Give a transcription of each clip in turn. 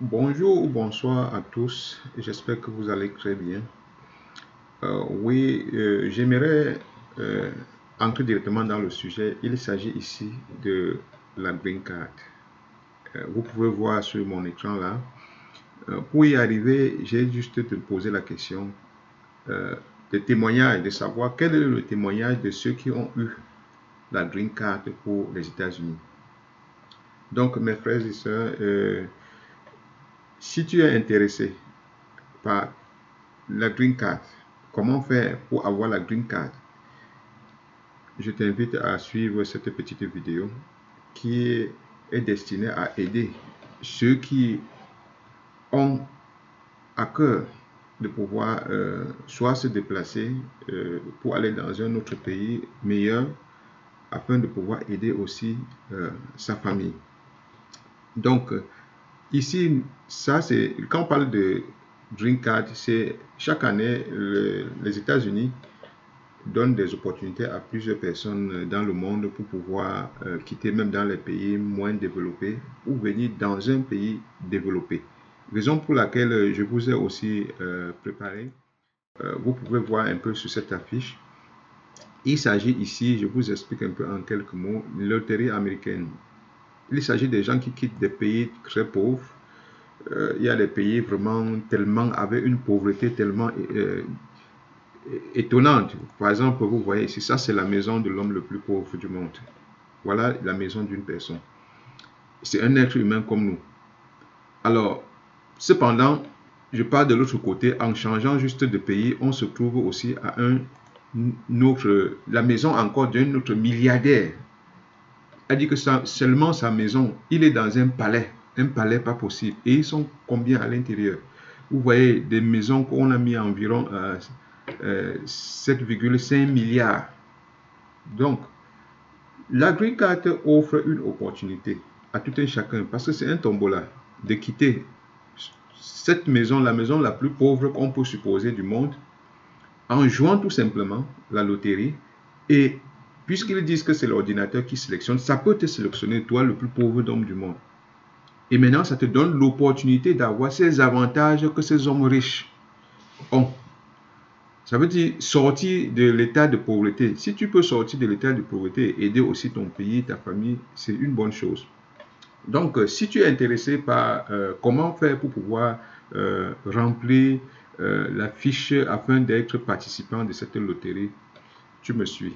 Bonjour ou bonsoir à tous, j'espère que vous allez très bien. J'aimerais euh, entrer directement dans le sujet. Il s'agit ici de la green card. Vous pouvez voir sur mon écran là. Pour y arriver, j'ai juste te poser la question de témoignage, de savoir quel est le témoignage de ceux qui ont eu la green card pour les États-Unis. Donc, mes frères et sœurs, si tu es intéressé par la green card, comment faire pour avoir la green card? Je t'invite à suivre cette petite vidéo qui est destinée à aider ceux qui ont à cœur de pouvoir soit se déplacer pour aller dans un autre pays meilleur afin de pouvoir aider aussi sa famille. Donc, ici, ça c'est quand on parle de green card, c'est chaque année les États-Unis donnent des opportunités à plusieurs personnes dans le monde pour pouvoir quitter même dans les pays moins développés ou venir dans un pays développé. Raison pour laquelle je vous ai aussi préparé. Vous pouvez voir un peu sur cette affiche. Il s'agit ici, je vous explique un peu en quelques mots, une loterie américaine. Il s'agit des gens qui quittent des pays très pauvres. Il y a des pays vraiment tellement avec une pauvreté tellement étonnante. Par exemple, vous voyez ici, ça c'est la maison de l'homme le plus pauvre du monde. Voilà la maison d'une personne. C'est un être humain comme nous. Alors, cependant, je parle de l'autre côté, en changeant juste de pays, on se trouve aussi à la maison encore d'un autre milliardaire. Elle dit que seulement sa maison, il est dans un palais pas possible. Et ils sont combien à l'intérieur? Vous voyez des maisons qu'on a mis environ 7,5 milliards. Donc, la Green Card offre une opportunité à tout un chacun, parce que c'est un tombola, de quitter cette maison, la maison la plus pauvre qu'on peut supposer du monde, en jouant tout simplement la loterie. Et puisqu'ils disent que c'est l'ordinateur qui sélectionne, ça peut te sélectionner, toi, le plus pauvre homme du monde. Et maintenant, ça te donne l'opportunité d'avoir ces avantages que ces hommes riches ont. Ça veut dire sortir de l'état de pauvreté. Si tu peux sortir de l'état de pauvreté et aider aussi ton pays, ta famille, c'est une bonne chose. Donc, si tu es intéressé par comment faire pour pouvoir remplir la fiche afin d'être participant de cette loterie, tu me suis.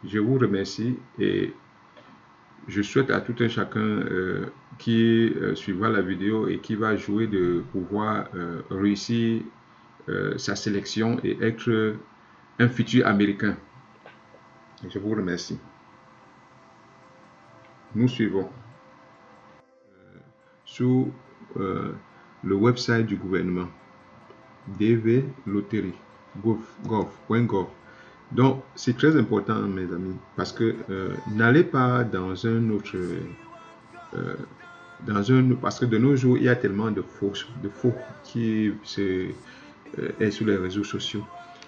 Je vous remercie et je souhaite à tout un chacun qui suivra la vidéo et qui va jouer de pouvoir réussir sa sélection et être un futur américain. Je vous remercie. Nous suivons sur le website du gouvernement dvloterie.gov. Donc, c'est très important, mes amis, parce que n'allez pas dans un autre... parce que de nos jours, il y a tellement de faux qui est sur les réseaux sociaux.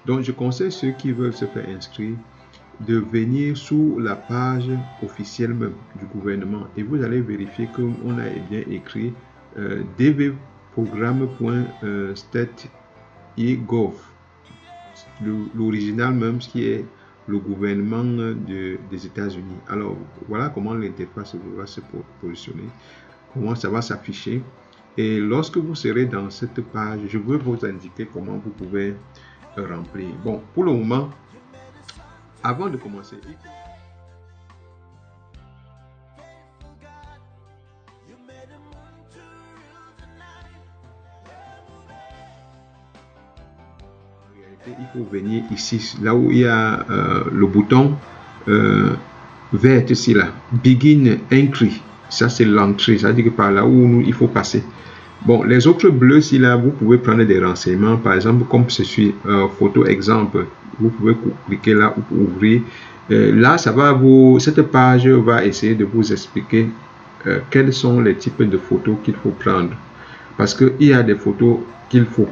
Donc, je conseille ceux qui veulent se faire inscrire de venir sur la page officielle même du gouvernement et vous allez vérifier qu'on a bien écrit dvprogramme.state.gov, l'original même, ce qui est le gouvernement des États-Unis. Alors voilà comment l'interface va se positionner, comment ça va s'afficher. Et lorsque vous serez dans cette page, je vais vous indiquer comment vous pouvez remplir. Bon, pour le moment, avant de commencer, il faut venir ici, là où il y a le bouton vert ici, là, Begin Entry. Ça, c'est l'entrée, ça veut dire que par là où il faut passer. Bon, les autres bleus, ici, là, vous pouvez prendre des renseignements, par exemple, comme ceci, photo exemple. Vous pouvez cliquer là pour ouvrir. Là, cette page va essayer de vous expliquer quels sont les types de photos qu'il faut prendre. Parce qu'il y a des photos qu'il faut.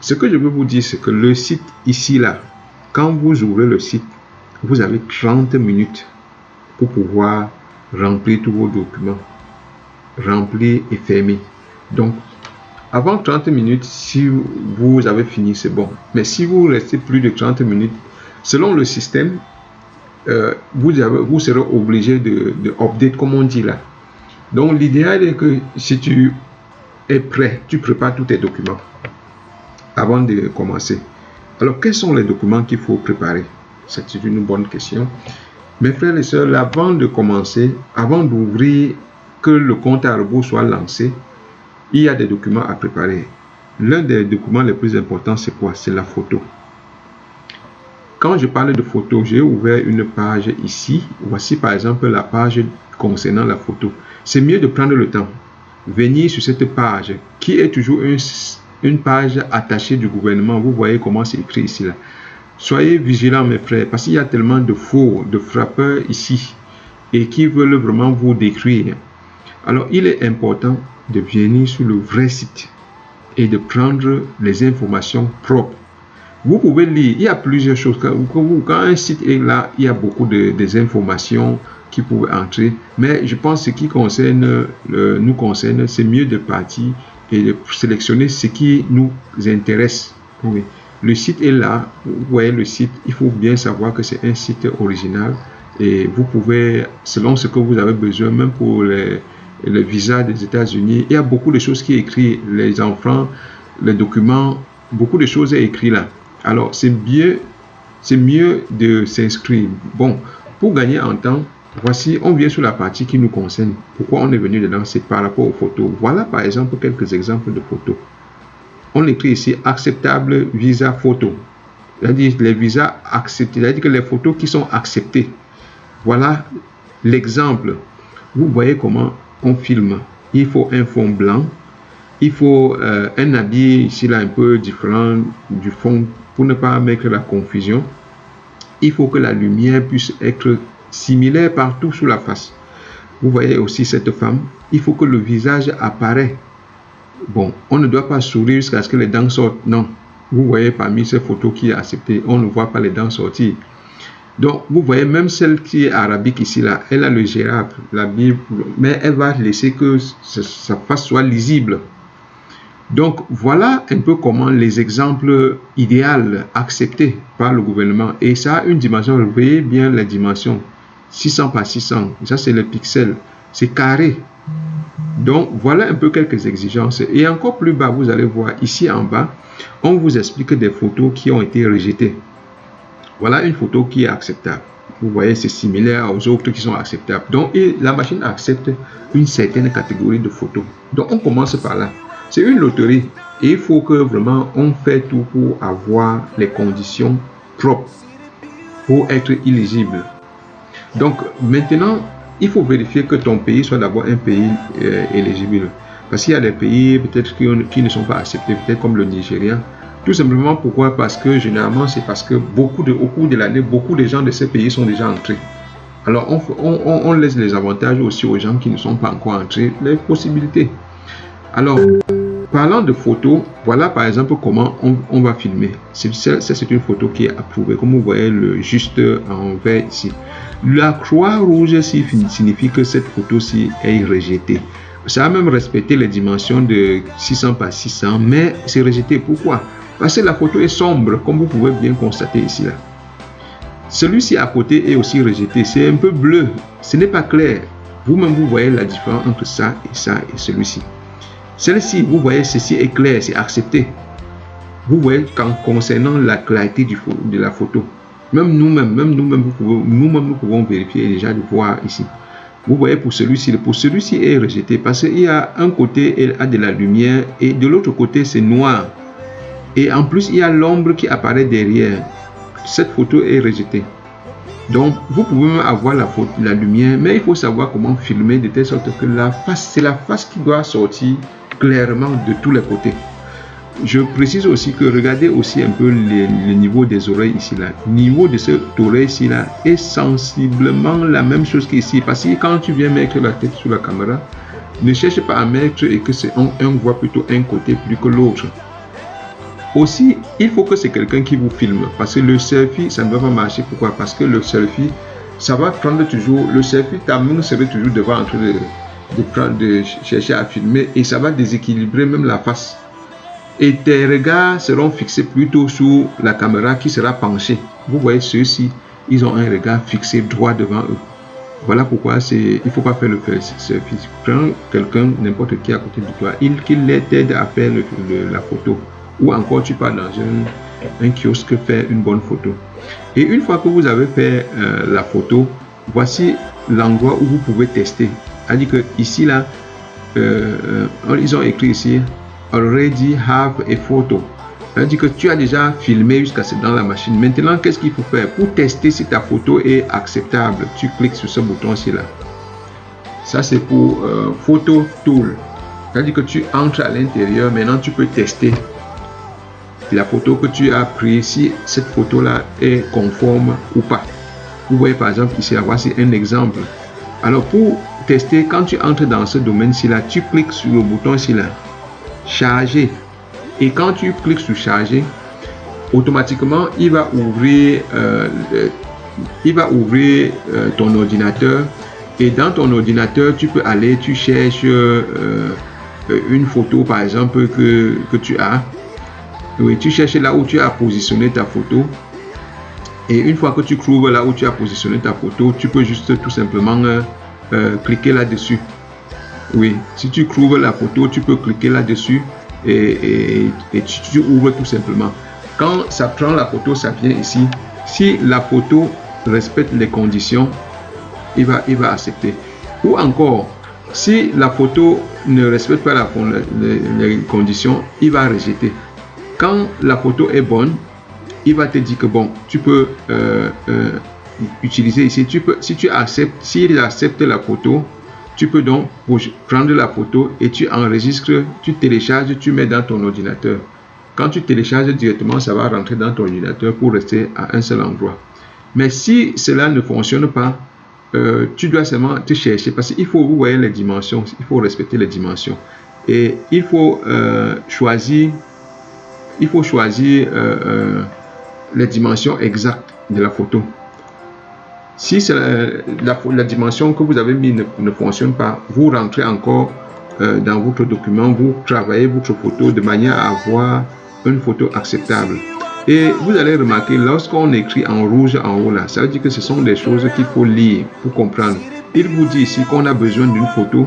Ce que je veux vous dire, c'est que le site ici, là, quand vous ouvrez le site, vous avez 30 minutes pour pouvoir remplir tous vos documents. remplir et fermer. Donc, avant 30 minutes, si vous avez fini, c'est bon. Mais si vous restez plus de 30 minutes, selon le système, vous serez obligé de update, comme on dit là. Donc, l'idéal est que si tu es prêt, tu prépares tous tes documents avant de commencer. Alors, quels sont les documents qu'il faut préparer? C'est une bonne question. Mes frères et sœurs, avant de commencer, avant d'ouvrir, que le compte à rebours soit lancé, il y a des documents à préparer. L'un des documents les plus importants, c'est quoi? C'est la photo. Quand je parle de photo, j'ai ouvert une page ici. Voici par exemple la page concernant la photo. C'est mieux de prendre le temps, venir sur cette page, qui est toujours une page attachée du gouvernement. Vous voyez comment c'est écrit ici là. Soyez vigilants mes frères, parce qu'il y a tellement de faux, de frappeurs ici, et qui veulent vraiment vous détruire. Alors il est important de venir sur le vrai site et de prendre les informations propres. Vous pouvez lire, il y a plusieurs choses. Quand un site est là, il y a beaucoup des informations qui peuvent entrer. Mais je pense que ce qui nous concerne, c'est mieux de partir et de sélectionner ce qui nous intéresse. Oui. Le site est là, vous voyez le site, il faut bien savoir que c'est un site original et vous pouvez, selon ce que vous avez besoin, même pour le visa des États-Unis, il y a beaucoup de choses qui est écrit, les enfants, les documents, beaucoup de choses est écrit là. Alors c'est mieux de s'inscrire. Bon, pour gagner en temps, voici, on vient sur la partie qui nous concerne. Pourquoi on est venu dedans? C'est par rapport aux photos. Voilà par exemple quelques exemples de photos. On écrit ici acceptable visa photo. C'est-à-dire les visas acceptés, c'est-à-dire que les photos qui sont acceptées. Voilà l'exemple. Vous voyez comment on filme. Il faut un fond blanc. Il faut un habit ici là un peu différent du fond pour ne pas mettre la confusion. Il faut que la lumière puisse être similaire partout sur la face. Vous voyez aussi cette femme. Il faut que le visage apparaît. Bon, on ne doit pas sourire jusqu'à ce que les dents sortent. Non. Vous voyez parmi ces photos qui est acceptée, on ne voit pas les dents sortir. Donc, vous voyez, même celle qui est arabique ici, là, elle a le gérable, la Bible, mais elle va laisser que sa face soit lisible. Donc, voilà un peu comment les exemples idéaux acceptés par le gouvernement. Et ça a une dimension, vous voyez bien la dimension, 600 par 600. Ça, c'est le pixel. C'est carré. Donc, voilà un peu quelques exigences. Et encore plus bas, vous allez voir, ici en bas, on vous explique des photos qui ont été rejetées. Voilà une photo qui est acceptable. Vous voyez, c'est similaire aux autres qui sont acceptables. Donc, la machine accepte une certaine catégorie de photos. Donc, on commence par là. C'est une loterie. Et il faut que vraiment on fait tout pour avoir les conditions propres pour être éligible. Donc, maintenant, il faut vérifier que ton pays soit d'abord un pays éligible. Parce qu'il y a des pays peut-être qui ne sont pas acceptés, peut-être comme le Nigeria. Tout simplement pourquoi? Parce que généralement, c'est parce que au cours de l'année, beaucoup de gens de ces pays sont déjà entrés. Alors, on laisse les avantages aussi aux gens qui ne sont pas encore entrés, les possibilités. Alors, parlant de photos, voilà par exemple comment on va filmer. C'est une photo qui est approuvée, comme vous voyez le juste en vert ici. La croix rouge signifie que cette photo-ci est rejetée. Ça a même respecté les dimensions de 600 par 600, mais c'est rejeté. Pourquoi? Parce que la photo est sombre, comme vous pouvez bien constater ici. Là. Celui-ci à côté est aussi rejeté. C'est un peu bleu. Ce n'est pas clair. Vous-même, vous voyez la différence entre ça et celui-ci. Celle-ci, vous voyez, ceci est clair, c'est accepté. Vous voyez, concernant la clarité de la photo, même nous-mêmes, nous pouvons vérifier et déjà de voir ici. Vous voyez, pour celui-ci est rejeté parce qu'il y a un côté, il a de la lumière et de l'autre côté, c'est noir. Et en plus, il y a l'ombre qui apparaît derrière. Cette photo est rejetée. Donc, vous pouvez même avoir la lumière, mais il faut savoir comment filmer de telle sorte que c'est la face qui doit sortir clairement de tous les côtés. Je précise aussi que regardez aussi un peu le niveau des oreilles ici là. Le niveau de cette oreille ici là est sensiblement la même chose qu'ici. Parce que quand tu viens mettre la tête sur la caméra, ne cherche pas à mettre et que on voit plutôt un côté plus que l'autre. Aussi, il faut que c'est quelqu'un qui vous filme. Parce que le selfie, ça ne va pas marcher. Pourquoi? Parce que le selfie, ça va prendre toujours. Le selfie, ta main serait toujours devant en train de chercher à filmer et ça va déséquilibrer même la face. Et tes regards seront fixés plutôt sur la caméra qui sera penchée. Vous voyez ceux-ci, ils ont un regard fixé droit devant eux. Voilà pourquoi il ne faut pas faire le selfie. Prends quelqu'un, n'importe qui à côté de toi, qu'il t'aide à faire la photo. Ou encore tu pars dans un kiosque faire une bonne photo. Et une fois que vous avez fait la photo, voici l'endroit où vous pouvez tester. C'est-à-dire que ici, là, ils ont écrit ici, already have a photo. C'est-à-dire que tu as déjà filmé jusqu'à dans la machine. Maintenant, qu'est-ce qu'il faut faire? Pour tester si ta photo est acceptable, tu cliques sur ce bouton-ci là. Ça, c'est pour Photo Tool. C'est-à-dire que tu entres à l'intérieur. Maintenant, tu peux tester la photo que tu as prise, si cette photo-là est conforme ou pas. Vous voyez par exemple ici, voici un exemple. Alors, pour tester, quand tu entres dans ce domaine-ci là, tu cliques sur le bouton-ci là, charger. Et quand tu cliques sur charger, automatiquement, il va ouvrir ton ordinateur. Et dans ton ordinateur, tu peux aller, tu cherches une photo, par exemple, que tu as. Oui, tu cherches là où tu as positionné ta photo. Et une fois que tu trouves là où tu as positionné ta photo, tu peux juste tout simplement cliquer là-dessus. Oui, si tu trouves la photo, tu peux cliquer là-dessus. Et tu ouvres tout simplement. Quand ça prend la photo, ça vient ici. Si la photo respecte les conditions, il va accepter. Ou encore, si la photo ne respecte pas les conditions, il va rejeter. Quand la photo est bonne, il va te dire que bon, tu peux utiliser ici. S'il accepte la photo, tu peux donc prendre la photo et tu enregistres, tu télécharges, tu mets dans ton ordinateur. Quand tu télécharges directement, ça va rentrer dans ton ordinateur pour rester à un seul endroit. Mais si cela ne fonctionne pas, tu dois seulement te chercher parce qu'il faut, vous voyez les dimensions, il faut respecter les dimensions. Et il faut choisir les dimensions exactes de la photo. Si la dimension que vous avez mis ne fonctionne pas, vous rentrez encore dans votre document, vous travaillez votre photo de manière à avoir une photo acceptable. Et vous allez remarquer, lorsqu'on écrit en rouge en haut là, ça veut dire que ce sont des choses qu'il faut lire pour comprendre. Il vous dit ici qu'on a besoin d'une photo.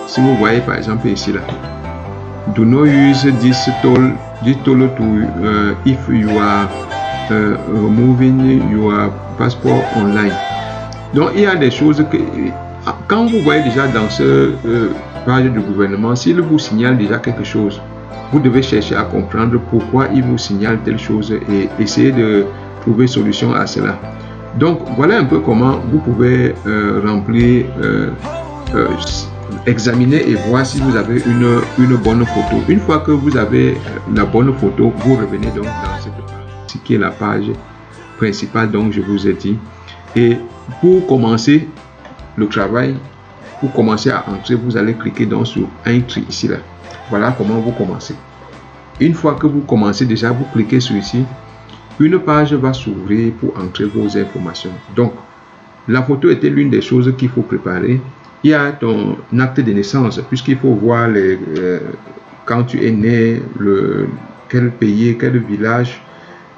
Si vous voyez par exemple ici là, do not use this tool to if you are removing your passport online. Donc il y a des choses que quand vous voyez déjà dans ce page du gouvernement, s'il vous signale déjà quelque chose, vous devez chercher à comprendre pourquoi il vous signale telle chose et essayer de trouver solution à cela. Donc voilà un peu comment vous pouvez remplir, examiner et voir si vous avez une bonne photo. Une fois que vous avez la bonne photo, vous revenez donc dans cette page qui est la page principale, donc je vous ai dit. Et pour commencer le travail, pour commencer à entrer, vous allez cliquer donc sur Entry ici là. Voilà comment vous commencez. Une fois que vous commencez déjà, vous cliquez sur ici, une page va s'ouvrir pour entrer vos informations. Donc la photo était l'une des choses qu'il faut préparer. Il y a ton acte de naissance, puisqu'il faut voir quand tu es né, quel pays, quel village,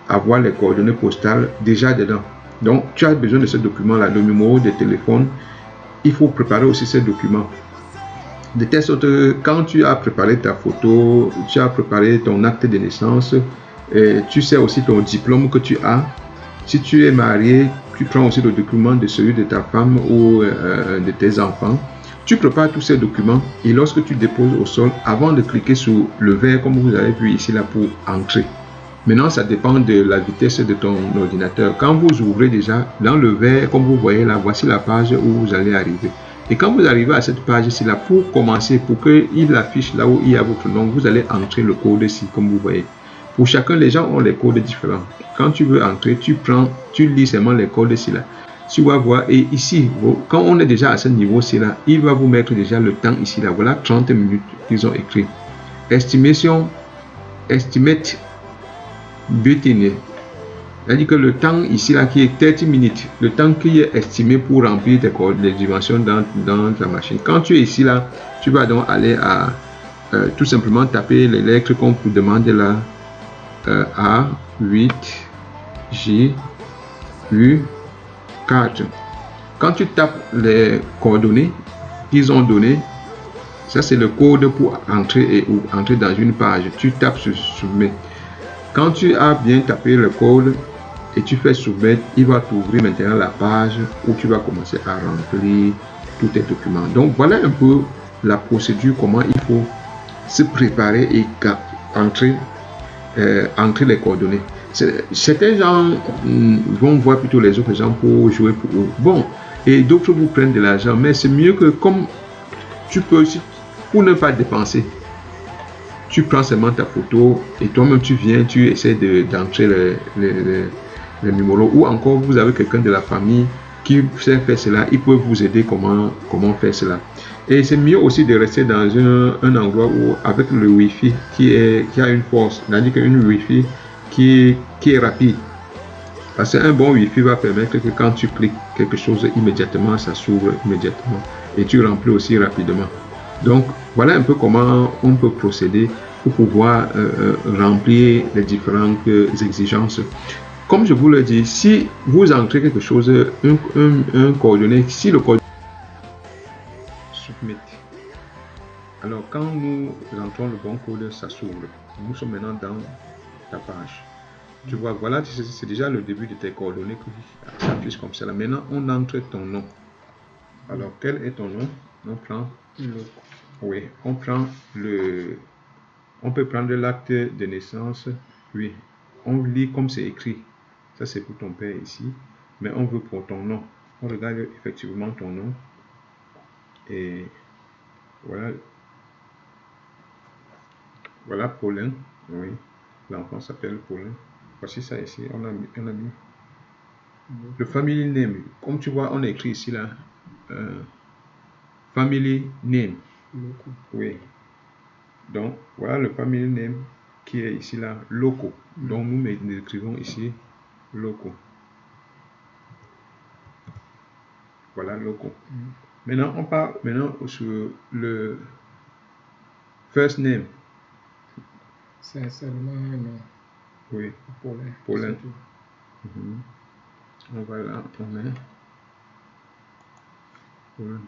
avoir les coordonnées postales déjà dedans. Donc tu as besoin de ce document-là, le numéro de téléphone. Il faut préparer aussi ce document. De telle sorte que quand tu as préparé ta photo, tu as préparé ton acte de naissance, et tu sais aussi ton diplôme que tu as. Si tu es marié, tu prends aussi le document de celui de ta femme ou de tes enfants. Tu prépares tous ces documents et lorsque tu déposes au sol, avant de cliquer sur le verre comme vous avez vu ici là pour entrer. Maintenant, ça dépend de la vitesse de ton ordinateur. Quand vous ouvrez déjà dans le verre, comme vous voyez là, voici la page où vous allez arriver. Et quand vous arrivez à cette page-ci là, pour commencer, pour qu'il affiche là où il y a votre nom, vous allez entrer le code ici, comme vous voyez. Pour chacun, les gens ont les codes différents. Quand tu veux entrer, tu lis seulement les codes ici là. Tu vas voir, et ici, quand on est déjà à ce niveau-ci là, il va vous mettre déjà le temps ici là. Voilà 30 minutes qu'ils ont écrit. Estimate button. C'est-à-dire que le temps ici là qui est 30 minutes, le temps qui est estimé pour remplir les dimensions dans ta machine. Quand tu es ici là, tu vas donc aller à tout simplement taper les lettres qu'on vous demande là. A, 8, J, U, 4. Quand tu tapes les coordonnées qu'ils ont données, ça c'est le code pour entrer ou entrer dans une page. Tu tapes sur Submit. Quand tu as bien tapé le code et tu fais Submit, il va t'ouvrir maintenant la page où tu vas commencer à remplir tous tes documents. Donc voilà un peu la procédure, comment il faut se préparer et entrer les coordonnées. Certains gens vont voir plutôt les autres gens pour jouer pour eux. Bon, et d'autres vous prennent de l'argent, mais c'est mieux que comme tu peux, pour ne pas dépenser, tu prends seulement ta photo et toi-même tu viens, tu essaies d'entrer les numéros, ou encore vous avez quelqu'un de la famille qui sait faire cela, il peut vous aider comment faire cela. Et c'est mieux aussi de rester dans un endroit où avec le Wi-Fi qui a une force, c'est-à-dire qu'une Wi-Fi qui est rapide. Parce qu'un bon Wi-Fi va permettre que quand tu cliques quelque chose immédiatement, ça s'ouvre immédiatement et tu remplis aussi rapidement. Donc voilà un peu comment on peut procéder pour pouvoir remplir les différentes exigences. Comme je vous le dis, si vous entrez quelque chose, un coordonnée, si le coordonnée Submit. Alors quand nous entrons le bon code, ça s'ouvre. Nous sommes maintenant dans ta page. Tu vois, voilà, c'est déjà le début de tes coordonnées qui s'affichent comme ça. Maintenant, on entre ton nom. Alors, quel est ton nom? On prend oui, on prend on peut prendre l'acte de naissance. Oui, on lit comme c'est écrit. Ça, c'est pour ton père ici. Mais on veut pour ton nom. On regarde effectivement ton nom. Et voilà. Voilà Paulin. Oui, l'enfant s'appelle Paulin. Voici ça ici. On a mis le family name. Comme tu vois, on a écrit ici là. Family name. Oui. Donc, voilà le family name qui est ici là, Loco. Donc, nous écrivons ici Loco. Voilà, Loco. Maintenant, on part sur le first name. C'est seulement un nom. Oui. Paulin. On va là, on met Paulin.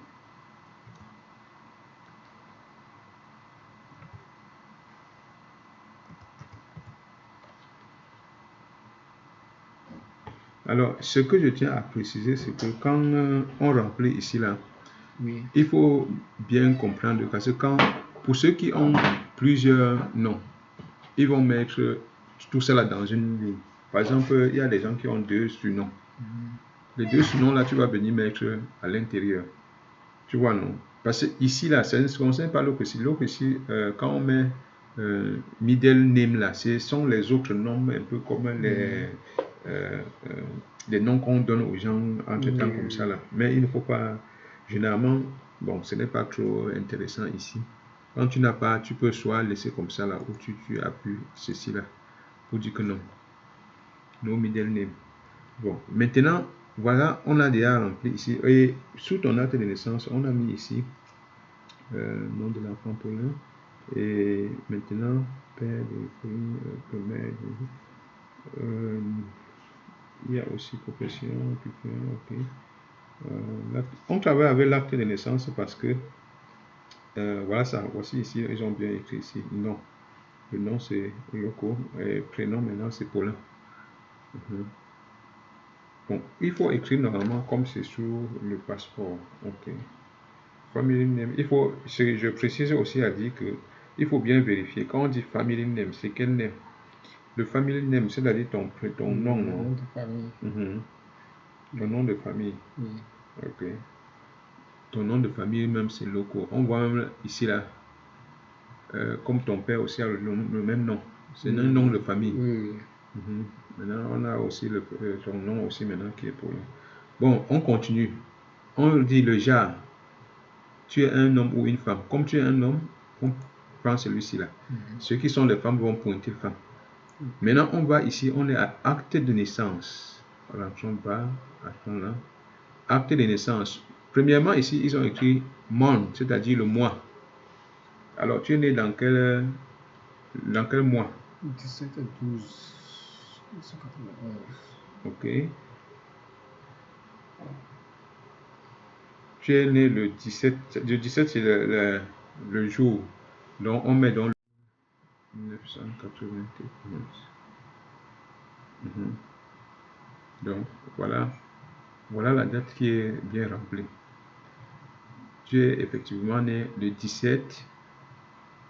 Alors, ce que je tiens à préciser, c'est que quand on remplit ici là, il faut bien comprendre parce que pour ceux qui ont plusieurs noms, ils vont mettre tout cela dans une ligne. Par exemple, il y a des gens qui ont 2 surnoms. Les 2 surnoms là, tu vas venir mettre à l'intérieur. Tu vois, non? Parce que ici là, ça ne se concerne pas l'autre ici. L'autre ici, quand on met middle name là, ce sont les autres noms un peu comme les noms qu'on donne aux gens entre temps comme ça là. Mais il ne faut pas, généralement, bon, ce n'est pas trop intéressant ici. Quand tu n'as pas, tu peux soit laisser comme ça là, ou tu appuies ceci là, pour dire que non. No middle name. Bon, maintenant, voilà, on a déjà rempli ici. Et sous ton acte de naissance, on a mis ici nom de l'enfant Paulin. Et maintenant, père de mère. Il y a aussi profession, ok. On travaille avec l'acte de naissance parce que voilà ça, voici ici, ils ont bien écrit ici, non. Le nom c'est Loco et prénom maintenant c'est Paulin. Bon, il faut écrire normalement comme c'est sur le passeport. Ok. Family name. Il faut, je précise aussi à dire que il faut bien vérifier. Quand on dit family name, c'est quel name? Le family name, c'est-à-dire ton nom. Le nom de famille. Ton nom de famille. Ok. Ton nom de famille même c'est Loco. On voit même ici là, comme ton père aussi a le même nom. C'est un nom de famille. Maintenant on a aussi ton nom aussi maintenant qui est Paulin. Bon, on continue. On dit le genre. Tu es un homme ou une femme. Comme tu es un homme, on prend celui-ci là. Ceux qui sont des femmes vont pointer femme. Maintenant, on va ici, on est à acte de naissance. Rentrons bas, attends là. Acte de naissance. Premièrement, ici, ils ont écrit month, c'est-à-dire le mois. Alors, tu es né dans quel mois? 17/12/1991. Ok. Tu es né le 17. Le 17, c'est le jour. Donc, on met dans 1991. Donc, voilà la date qui est bien remplie. Tu es effectivement né le 17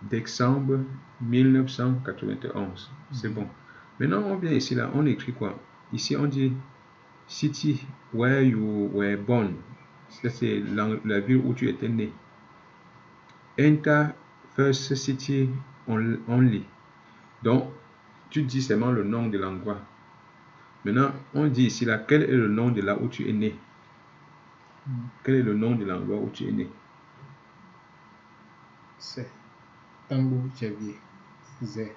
décembre 1991. C'est bon. Maintenant, on vient ici, là, on écrit quoi? Ici, on dit city where you were born. C'est la ville où tu étais né. Enter first city only. Donc, tu dis seulement le nom de l'endroit. Maintenant, on dit ici, là, quel est le nom de là où tu es né? Quel est le nom de l'endroit où tu es né? C'est Tambou Javier. Zé.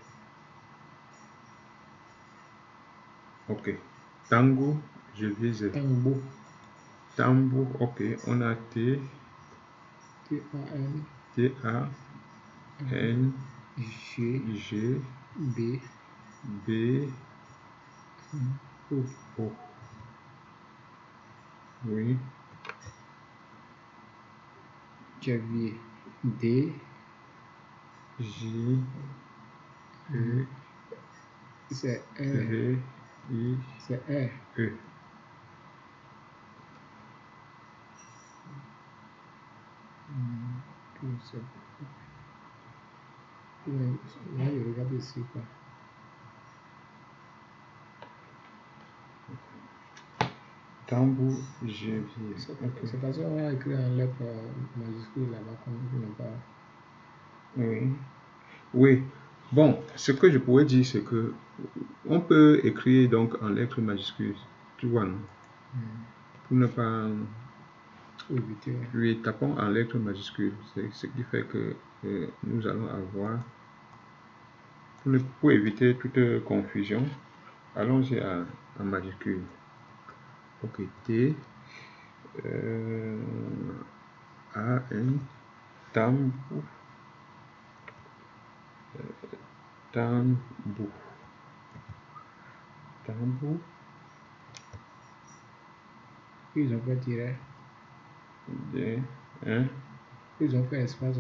Ok. Tango, je vise. Tambou. Tambour, ok. On a T, T-A-N. T-A-N, G. G, B. B, O. O. Oui. Javier. D. J, E, C'est R. V, I, C'est R. E. Là, je regarde ici, quoi. Tambour, je vise. Ok. C'est parce qu'on a écrit en lettres majuscules là-bas, comme je n'ai pas. Oui. Oui. Bon, ce que je pourrais dire, c'est que on peut écrire donc en lettres majuscules. Tu vois, non? Pour ne pas. Éviter. Oui, tapons en lettres majuscules. C'est ce qui fait que nous allons avoir. Pour éviter toute confusion, allons-y en majuscule. Ok, T, A, N, Tambou, Tambou, Tambou, Ils ont fait tirer. D, 1, Ils ont fait espace.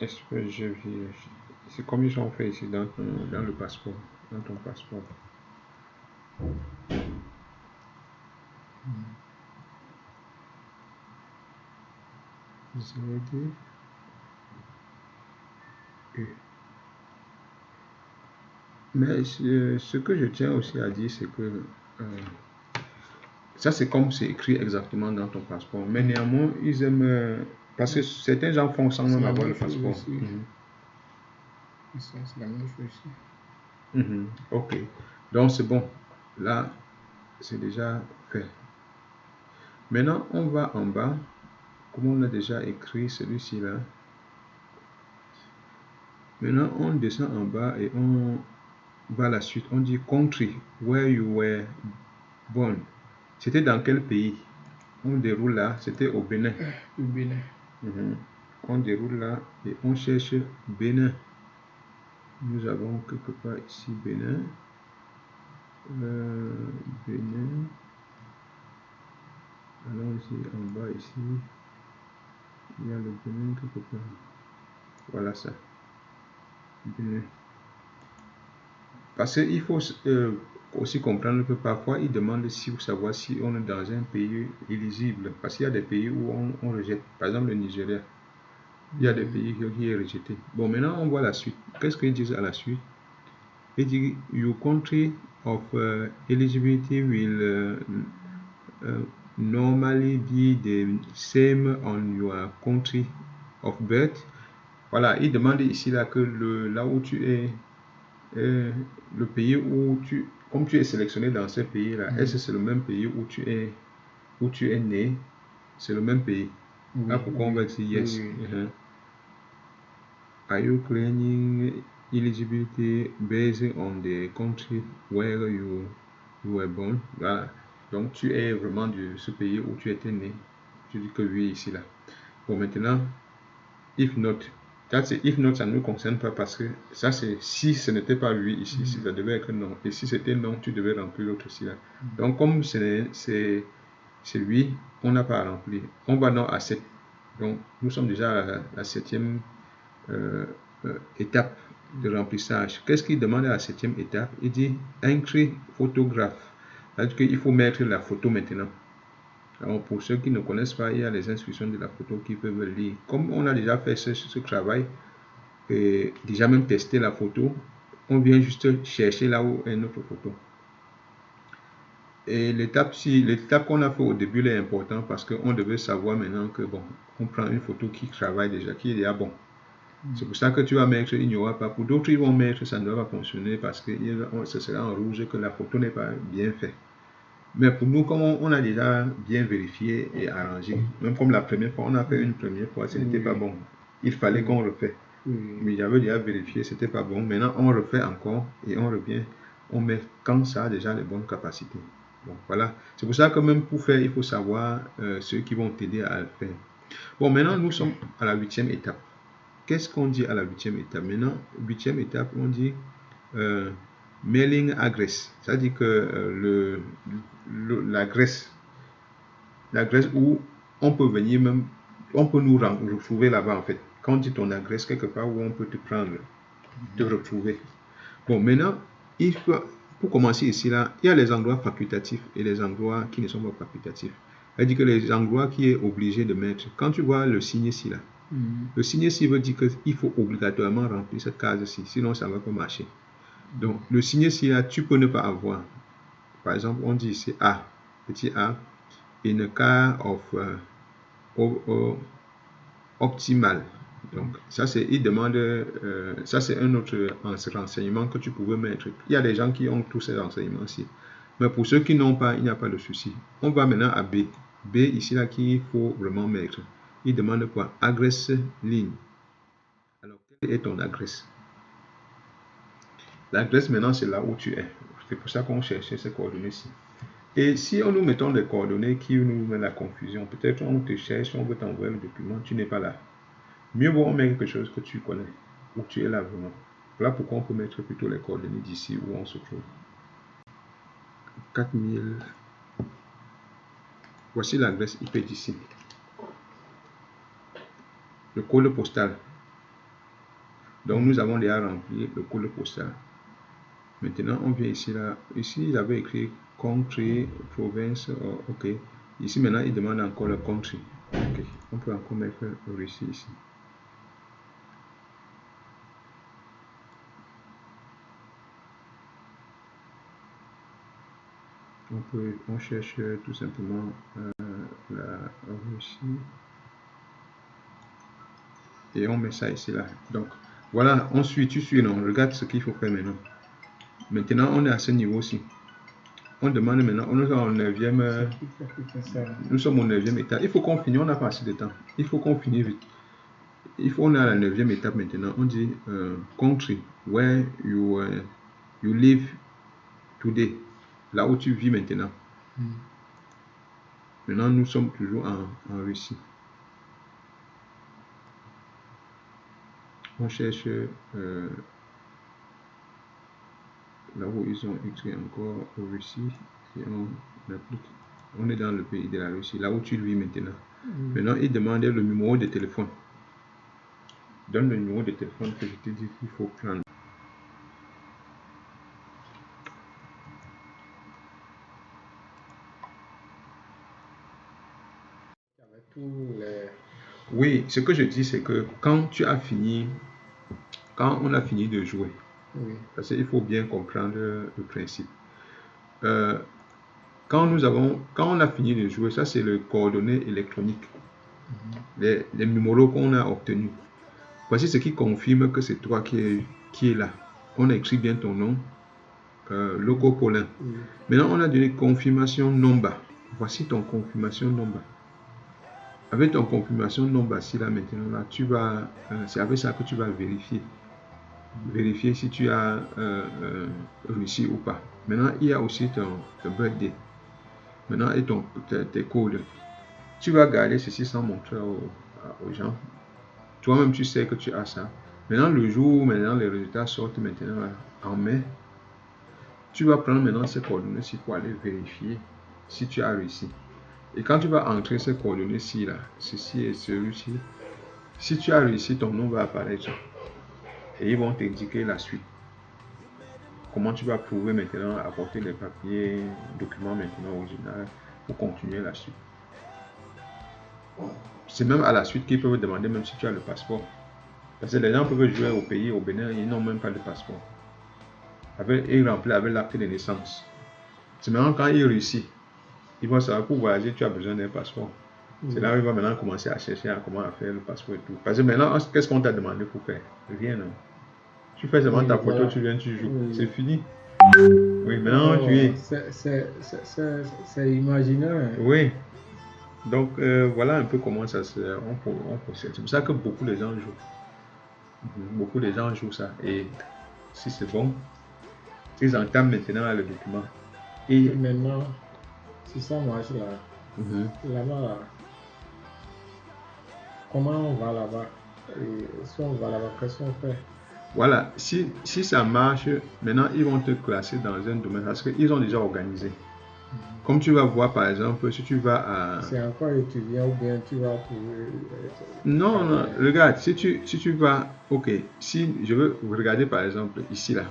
espèce, je vérifie. C'est comme ils ont fait ici dans le passeport, dans ton passeport. Z, E. Mais ce que je tiens aussi à dire, c'est que ça, c'est comme c'est écrit exactement dans ton passeport. Mais néanmoins, ils aiment. Parce que certains gens font sans même avoir le passeport. C'est la même chose ici. Ok. Donc, c'est bon. Là, c'est déjà fait. Maintenant, on va en bas. Comme on a déjà écrit celui-ci là. Maintenant, on descend en bas et on va à la suite. On dit country, where you were born. C'était dans quel pays? On déroule là, c'était au Bénin. Le Bénin. On déroule là et on cherche Bénin. Nous avons quelque part ici Bénin. Bénin. Allons-y en bas ici. Il y a le Bénin quelque part. Voilà ça. Bénin. Parce qu'il faut aussi comprendre que parfois ils demandent si vous savoir si on est dans un pays éligible. Parce qu'il y a des pays où on rejette. Par exemple le Nigeria. Il y a des pays qui est rejeté. Bon, maintenant on voit la suite. Qu'est-ce qu'ils disent à la suite? Ils disent your country of eligibility will normally be the same on your country of birth. Voilà, ils demandent ici là que là où tu es, le pays où comme tu es sélectionné dans ce pays là, est-ce que c'est le même pays où tu es né? C'est le même pays. Oui, Là pourquoi on va dire yes. Oui. Are you claiming Eligibility based on the country where you were born. Voilà. Donc tu es vraiment de ce pays où tu étais né. Tu dis que oui ici là. Bon maintenant, if not, if not, ça ne nous concerne pas parce que ça c'est si ce n'était pas oui ici, si ça devait être non. Et si c'était non, tu devais remplir l'autre ici là. Donc comme c'est oui, on n'a pas à remplir. On va non à 7. Donc nous sommes déjà à la 7e étape de remplissage. Qu'est-ce qu'il demande à la 7e étape? Il dit inscrit photographe. C'est-à-dire qu'il faut mettre la photo maintenant. Alors pour ceux qui ne connaissent pas, il y a les instructions de la photo qui peuvent lire. Comme on a déjà fait ce travail, et déjà même testé la photo, on vient juste chercher là où est notre photo. Et l'étape qu'on a fait au début est importante parce qu'on devait savoir maintenant que bon, on prend une photo qui travaille déjà, qui est déjà bon. C'est pour ça que tu vas mettre, il n'y aura pas. Pour d'autres, ils vont mettre, ça ne va pas fonctionner parce que ce sera en rouge que la photo n'est pas bien faite. Mais pour nous, comme on a déjà bien vérifié et arrangé, même comme la première fois, on a fait une première fois, ce n'était pas bon. Il fallait qu'on refait. Mais j'avais déjà vérifié, ce n'était pas bon. Maintenant, on refait encore et on revient. On met quand ça a déjà les bonnes capacités. Bon, voilà. C'est pour ça que même pour faire, il faut savoir ceux qui vont t'aider à le faire. Bon, maintenant, nous sommes à la 8e étape. Qu'est-ce qu'on dit à la 8e étape? Maintenant, 8e étape, on dit mailing address. C'est-à-dire que l'adresse où on peut venir même, on peut nous retrouver là-bas en fait. Quand on dit ton adresse quelque part où on peut te prendre, te retrouver. Bon, maintenant, pour commencer ici, là, il y a les endroits facultatifs et les endroits qui ne sont pas facultatifs. C'est-à-dire que les endroits qui est obligé de mettre, quand tu vois le signe ici, là, le signe ici veut dire qu'il faut obligatoirement remplir cette case-ci, sinon ça ne va pas marcher. Donc, le signe ici, là, tu peux ne pas avoir. Par exemple, on dit ici A, petit a, in a car of optimal. Donc, ça c'est, il demande, ça c'est un autre renseignement que tu pouvais mettre. Il y a des gens qui ont tous ces renseignements-ci. Mais pour ceux qui n'ont pas, il n'y a pas de souci. On va maintenant à B. B, ici, là, qu'il faut vraiment mettre. Il demande quoi? Adresse ligne. Alors, quelle est ton adresse? L'adresse maintenant, c'est là où tu es. C'est pour ça qu'on cherchait ces coordonnées-ci. Et si on nous mettons des coordonnées qui nous met la confusion, peut-être on te cherche, on veut t'envoyer le document, tu n'es pas là. Mieux vaut on met quelque chose que tu connais, où tu es là vraiment. Voilà pourquoi on peut mettre plutôt les coordonnées d'ici où on se trouve. 4000. Voici l'adresse IP d'ici. Le code postal. Donc nous avons déjà rempli le code postal. Maintenant on vient ici là. Ici il avait écrit country, province, ok. Ici maintenant il demande encore le country. Ok. On peut encore mettre Russie ici. On cherche tout simplement la Russie et on met ça ici là. Donc voilà, on suit, tu suis, non, regarde ce qu'il faut faire maintenant. Maintenant on est à ce niveau-ci. On demande maintenant, on est au 9e, nous sommes au 9e étape. Il faut qu'on finisse, on n'a pas assez de temps. Il faut qu'on finisse vite. On est à la 9e étape maintenant. On dit country, where you live today. Là où tu vis maintenant. Maintenant, nous sommes toujours en Russie. On cherche là où ils ont écrit encore Russie. Et on est dans le pays de la Russie, là où tu vis maintenant. Maintenant, ils demandent le numéro de téléphone. Donne le numéro de téléphone que je te dis qu'il faut prendre. Oui, ce que je dis, c'est que quand tu as fini, quand on a fini de jouer, parce qu'il faut bien comprendre le principe. Quand on a fini de jouer, ça c'est le coordonnées électronique, les numéros qu'on a obtenus. Voici ce qui confirme que c'est toi qui est là. On a écrit bien ton nom, logo Paulin. Maintenant, on a donné confirmation number. Voici ton confirmation number. Avec ton confirmation number, si là maintenant, là, tu vas, c'est avec ça que tu vas vérifier. vérifier si tu as réussi ou pas. Maintenant, il y a aussi ton birthday. Maintenant, et tes codes. Tu vas garder ceci sans montrer aux gens. Toi-même, tu sais que tu as ça. Maintenant, le jour où les résultats sortent maintenant en mai, tu vas prendre maintenant ces coordonnées-ci pour aller vérifier si tu as réussi. Et quand tu vas entrer ces coordonnées-ci, là, ceci et celui-ci, si tu as réussi, ton nom va apparaître. Et ils vont t'indiquer la suite. Comment tu vas prouver maintenant, apporter les papiers, documents maintenant originaux pour continuer la suite. C'est même à la suite qu'ils peuvent demander même si tu as le passeport. Parce que les gens peuvent jouer au pays, au Bénin, ils n'ont même pas de passeport. Ils remplissent avec l'acte de naissance. C'est maintenant quand ils réussissent, ils vont savoir pour voyager, tu as besoin d'un passeport. C'est là où ils vont maintenant commencer à chercher comment faire le passeport et tout. Parce que maintenant, qu'est-ce qu'on t'a demandé pour faire? Rien, non. Tu fais seulement ta photo, tu viens, tu joues. C'est fini. Oui, maintenant tu es. C'est imaginaire. Oui. Donc voilà un peu comment ça on procède. C'est pour ça que beaucoup de gens jouent. Beaucoup de gens jouent ça. Et si c'est bon, ils entament maintenant le document. Et maintenant, si ça marche là, là-bas, comment on va là-bas? Si on va là-bas, qu'est-ce qu'on fait? Voilà, si ça marche, maintenant ils vont te classer dans un domaine parce qu'ils ont déjà organisé. Comme tu vas voir par exemple, si tu vas à... C'est encore étudiant ou bien tu vas pour... Non, non, regarde, si tu vas... Ok, si je veux regarder par exemple ici là,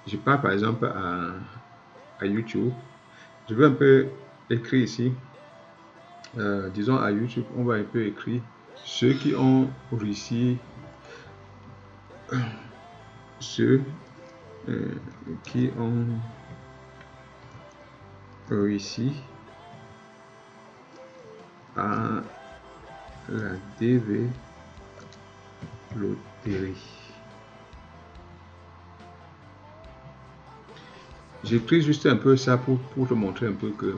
je pars par exemple à YouTube, je veux un peu écrire ici, disons à YouTube, on va un peu écrire ceux qui ont réussi, ceux qui ont réussi à la DV loterie. J'écris juste un peu ça pour te montrer un peu que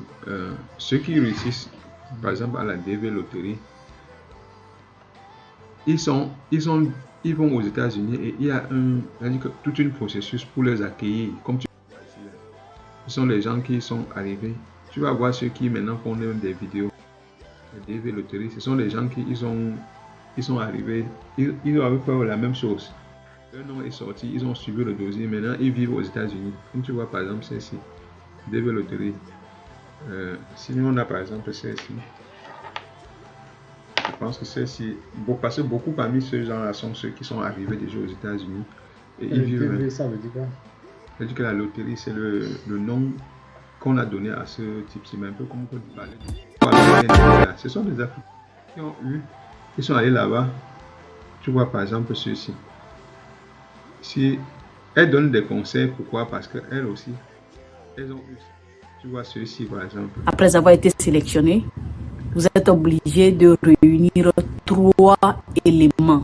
ceux qui réussissent par exemple à la DV loterie, ils vont aux États-Unis et il y a tout un processus pour les accueillir. Comme tu vois ici, ce sont les gens qui sont arrivés. Tu vas voir ceux qui maintenant font des vidéos. La DV loterie, ce sont les gens qui ils sont arrivés, ils avaient fait la même chose. Leur nom est sorti, ils ont suivi le dossier, maintenant ils vivent aux États-Unis. Comme tu vois par exemple celle-ci, DV loterie. Sinon on a par exemple celle-ci. Je pense que celle-ci, parce que beaucoup parmi ceux gens-là sont ceux qui sont arrivés déjà aux États-Unis. Et ils vivent. DV, ça veut dire quoi? Ça veut dire que la loterie, c'est le nom qu'on a donné à ce type. C'est un peu comme on parlait. Ce sont des Africains qui ont eu, ils sont allés là-bas. Tu vois par exemple ceux-ci. Si elles donnent des conseils, pourquoi? Parce qu'elles aussi, elles ont eu ça. Tu vois ceux-ci par exemple. Après avoir été sélectionné, vous êtes obligé de réunir 3 éléments.